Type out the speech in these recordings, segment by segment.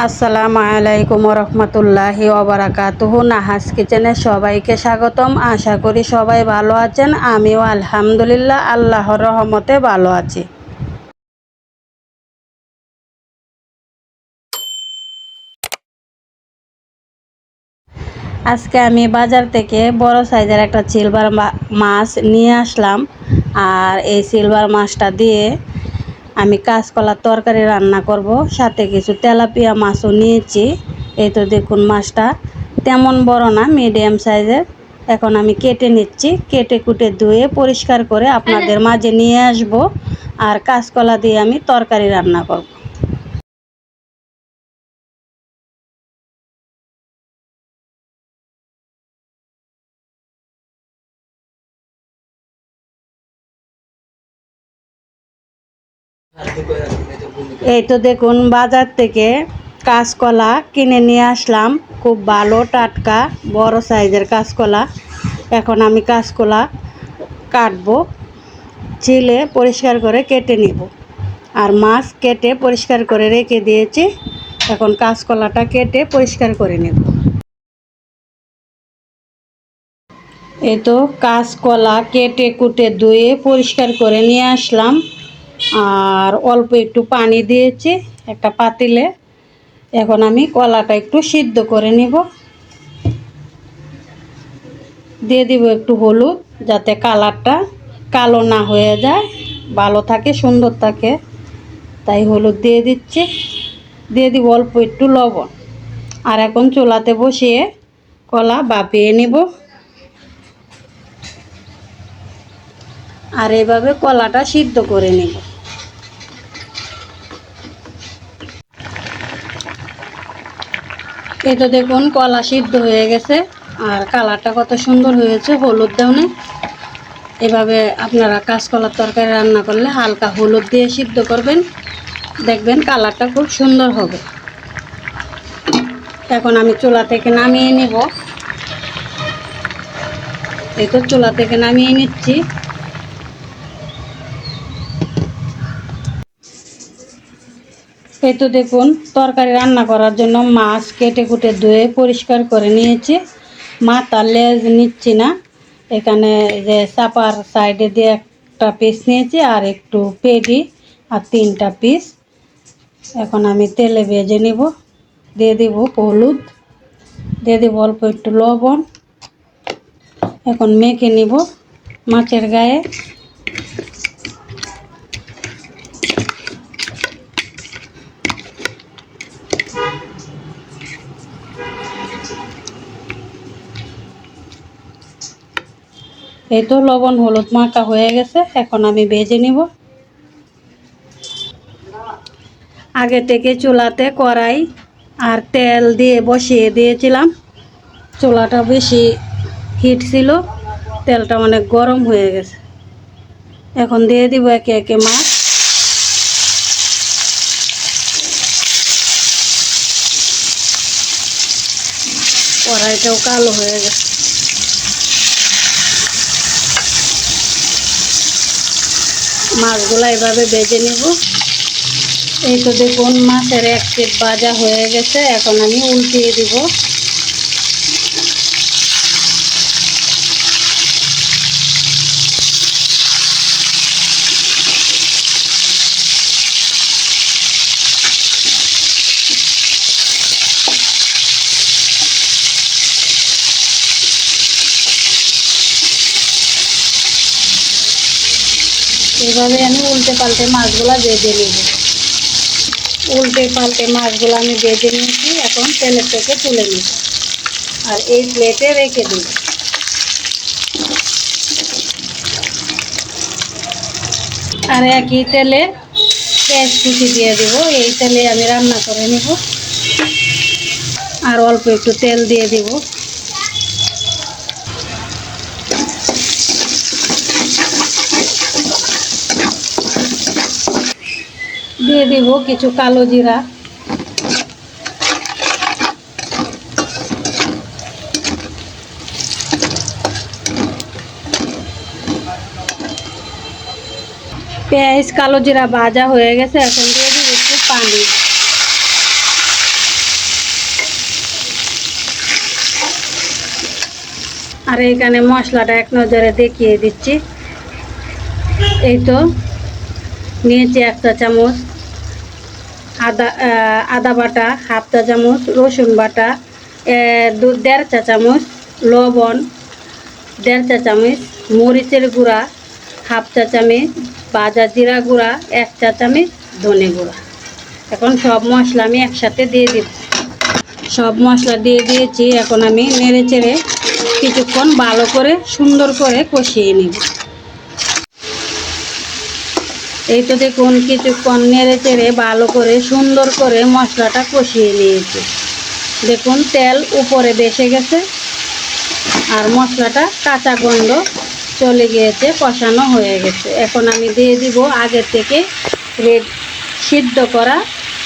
আসসালামু আলাইকুম রহমতুল্লাহি ওবারাকাতুহু। নাহাস কিচেনে সবাইকে স্বাগতম। আশা করি সবাই ভালো আছেন। আমিও আলহামদুলিল্লাহ আল্লাহর রহমতে ভালো আছি। আজকে আমি বাজার থেকে বড় সাইজের একটা সিলভার মাছ নিয়ে আসলাম। আর এই সিলভার মাছটা দিয়ে আমি কাঁচকলার তরকারি রান্না করব। সাথে কিছু তেলাপিয়া মাছও নিয়েছি। এই তো দেখুন, মাছটা তেমন বড় না, মিডিয়াম সাইজের। এখন আমি কেটে নিচ্ছি। কেটে কুটে ধুয়ে পরিষ্কার করে আপনাদের মাঝে নিয়ে আসব। আর কাঁচকলা দিয়ে আমি তরকারি রান্না করব। এই তো দেখুন, বাজার থেকে কাঁচকলা কিনে নিয়ে আসলাম। খুব ভালো টাটকা বড় সাইজের কাঁচকলা। এখন আমি কাঁচকলা কাটবো, ছিলে পরিষ্কার করে কেটে নিব। আর মাছ কেটে পরিষ্কার করে রেখে দিয়েছি। এখন কাঁচকলাটা কেটে পরিষ্কার করে নেব। এই তো কাঁচকলা কেটে কুটে ধুয়ে পরিষ্কার করে নিয়ে আসলাম। আর অল্প একটু পানি দিয়েছি একটা পাতিলে। এখন আমি কলাটা একটু সিদ্ধ করে নিব। দিয়ে দিব একটু হলুদ, যাতে কালারটা কালো না হয়ে যায়, ভালো থাকে, সুন্দর থাকে। তাই হলুদ দিয়ে দিচ্ছি। দিয়ে দিব অল্প একটু লবণ। আর এখন চুলাতে বসিয়ে কলা ভাপিয়ে নিব। আর এভাবে কলাটা সিদ্ধ করে নিব। এই তো দেখুন, কলা সিদ্ধ হয়ে গেছে। আর কালারটা কত সুন্দর হয়েছে, হলুদ দেওয়া। এভাবে আপনারা কাঁচকলার তরকারি রান্না করলে হালকা হলুদ দিয়ে সিদ্ধ করবেন, দেখবেন কালারটা খুব সুন্দর হবে। এখন আমি চুলা থেকে নামিয়ে নিব। এই তো চুলা থেকে নামিয়ে নিচ্ছি। এই তো দেখুন, তরকারি রান্না করার জন্য মাছ কেটে কুটে ধুয়ে পরিষ্কার করে নিয়েছি। মাথা লেজ নিচ্ছি না, এখানে যে চাপার সাইডে দিয়ে একটা পিস নিয়েছি, আর একটু পেডি, আর 3টা পিস। এখন আমি তেলে ভেজে নিব। দিয়ে দিব হলুদ, দিয়ে দিব অল্প একটু লবণ। এখন মেখে নিব মাছের গায়ে। এই তো লবণ হলুদ মাখা হয়ে গেছে। এখন আমি ভেজে নিব। আগে থেকে চুলাতে কড়াই আর তেল দিয়ে বসিয়ে দিয়েছিলাম। চুলাটা বেশি হিট ছিল, তেলটা অনেক গরম হয়ে গেছে। এখন দিয়ে দিব একে একে মাছ। কড়াইটাও কালো হয়ে গেছে। মাছগুলো এভাবে ভেজে নিব। এই তো দেখুন, মাছের এক পিঠ ভাজা হয়ে গেছে। এখন আমি উল্টিয়ে দিব। এইভাবে আমি উল্টে পাল্টে মাছগুলো ভেজে নিব। উল্টে পাল্টে মাছগুলো আমি ভেজে নিয়েছি। এখন তেলের থেকে তুলে নিব আর এই প্লেটে রেখে দিই। আর একই তেলে পেঁয়াজ কুচি দিয়ে দিব। এই তেলে আমি রান্না করে নিব। আর অল্প একটু তেল দিয়ে দিব। দিয়ে দিব কিছু কালো জিরা। পেঁয়াজ কালো জিরা ভাজা হয়ে গেছে। এখন দিয়ে দিব একটু পানি। আর এইখানে মশলাটা এক নজরে দেখিয়ে দিচ্ছি। এই তো নিয়েছি 1 চা চামচ আদা বাটা, হাফ চা চামচ রসুন বাটা, 1.5 চা চামচ লবণ, 1.5 চা চামচ মরিচের গুঁড়া, হাফ চা চামচ ভাজা জিরা গুঁড়া, 1 চা চামচ ধনে গুঁড়া। এখন সব মশলা আমি একসাথে দিয়ে দিব। সব মশলা দিয়ে দিয়েছি। এখন আমি নেড়ে চেড়ে কিছুক্ষণ ভালো করে সুন্দর করে কষিয়ে নিব। এই তো দেখুন কিছুক্ষণ নেড়ে চেড়ে ভালো করে সুন্দর করে মশলাটা কষিয়ে নিয়েছি। দেখুন তেল উপরে ভেসে গেছে আর মশলাটা কাঁচা গন্ধ চলে গিয়েছে, কষানো হয়ে গেছে। এখন আমি দিয়ে দিব আগে থেকে সিদ্ধ করা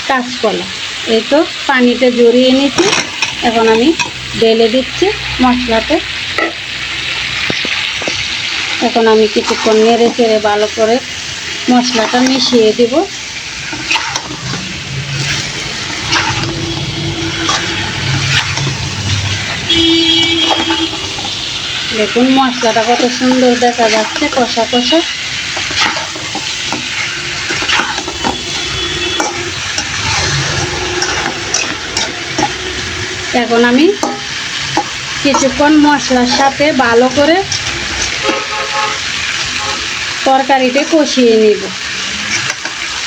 কাঁচকলা। এই তো পানিতে জড়িয়ে নিয়েছি। এখন আমি ঢেলে দিচ্ছি মশলাতে। এখন আমি কিছুক্ষণ নেড়ে চেড়ে ভালো করে মশলাটা মিশিয়ে দিব। দেখুন মশলাটা কত সুন্দর দেখা যাচ্ছে, কষা কষা। এখন আমি কিছুক্ষণ মশলার সাথে ভালো করে তরকারিতে কষিয়ে নিব।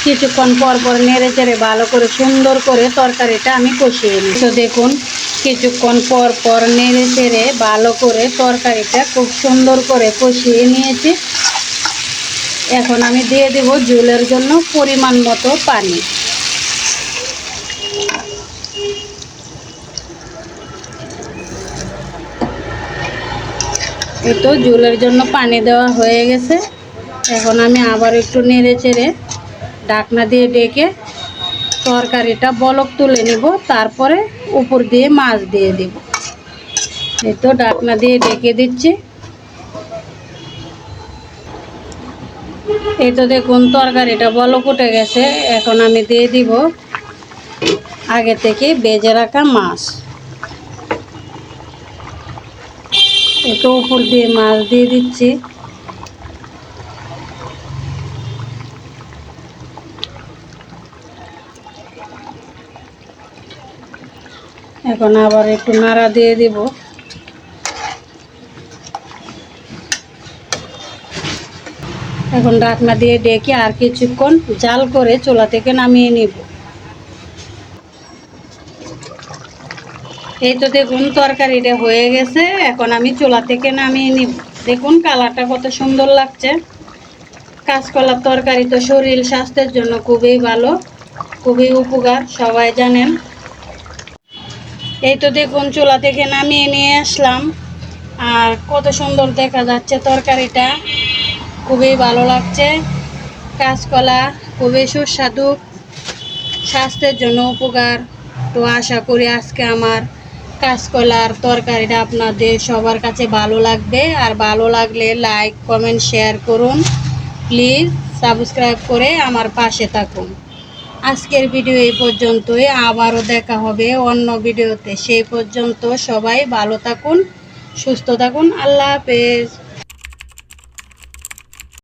কিছুক্ষণ পর পর নেড়ে চেড়ে ভালো করে সুন্দর করে তরকারিটা আমি কষিয়ে নিই। তো দেখুন কিছুক্ষণ পর পর নেড়ে চেড়ে ভালো করে তরকারিটা খুব সুন্দর করে কষিয়ে নিয়েছি। এখন আমি দিয়ে দেব ঝোলের জন্য পরিমাণ মতো পানি। এই তো ঝোলের জন্য পানি দেওয়া হয়ে গেছে। এখন আমি আবার একটু নেড়ে চেড়ে ঢাকনা দিয়ে ঢেকে তরকারিটা বলক তুলে নিব, তারপরে উপর দিয়ে মাছ দিয়ে দেব। এই তো ঢাকনা দিয়ে ঢেকে দিচ্ছি। এই তো দেখুন তরকারিটা বলক উঠে গেছে। এখন আমি দিয়ে দিব আগে থেকে ভেজে রাখা মাছ। এই তো উপর দিয়ে মাছ দিয়ে দিচ্ছি। এখন আবার একটু নাড়া দিয়ে দিব। এখন ঢাকনা দিয়ে ডেকে আর কিছুক্ষণ জাল করে চুলা থেকে নামিয়ে নিব। এই তো দেখুন তরকারিটা হয়ে গেছে। এখন আমি চুলা থেকে নামিয়ে নিব। দেখুন কালারটা কত সুন্দর লাগছে। কাঁচকলার তরকারি তো শরীর স্বাস্থ্যের জন্য খুবই ভালো, খুবই উপকার, সবাই জানেন। এই তো দেখুন চুলা থেকে নামিয়ে নিয়ে আসলাম। আর কত সুন্দর দেখা যাচ্ছে তরকারিটা, খুবই ভালো লাগছে। কাঁচকলা খুবই সুস্বাদু, স্বাস্থ্যের জন্য উপকার। তো আশা করি আজকে আমার কাঁচকলার তরকারিটা আপনাদের সবার কাছে ভালো লাগবে। আর ভালো লাগলে লাইক কমেন্ট শেয়ার করুন। প্লিজ সাবস্ক্রাইব করে আমার পাশে থাকুন। আজকের ভিডিও এই পর্যন্তই। আবারও দেখা হবে অন্য ভিডিওতে। সেই পর্যন্ত সবাই ভালো থাকুন, সুস্থ থাকুন। আল্লাহ হাফেজ।